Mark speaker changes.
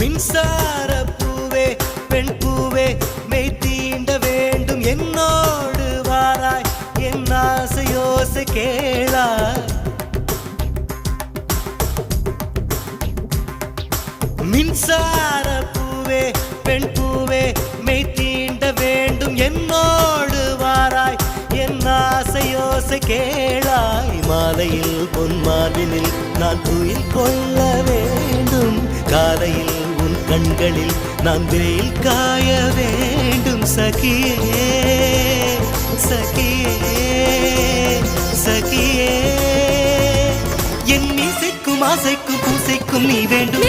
Speaker 1: மின்சார பூவே பெண் பூவே மெய் தீண்ட வேண்டும் என்னோடு வாராய் என் ஆசையோசை கேளாய் மின்சார பூவே பெண் பூவே மெய் தீண்ட வேண்டும் என்னோடு வாராய் என் ஆசையோசை கேளாய் மாலையில் பொன்மாலினில் நான் துயில் கொள்ள வேண்டும் காலையில் உன் கண்களில் நான் வெயில் காய வேண்டும் சகியே சகியே சகியே என் இசைக்கும் ஆசைக்கும் பூசைக்கும் நீ வேண்டும்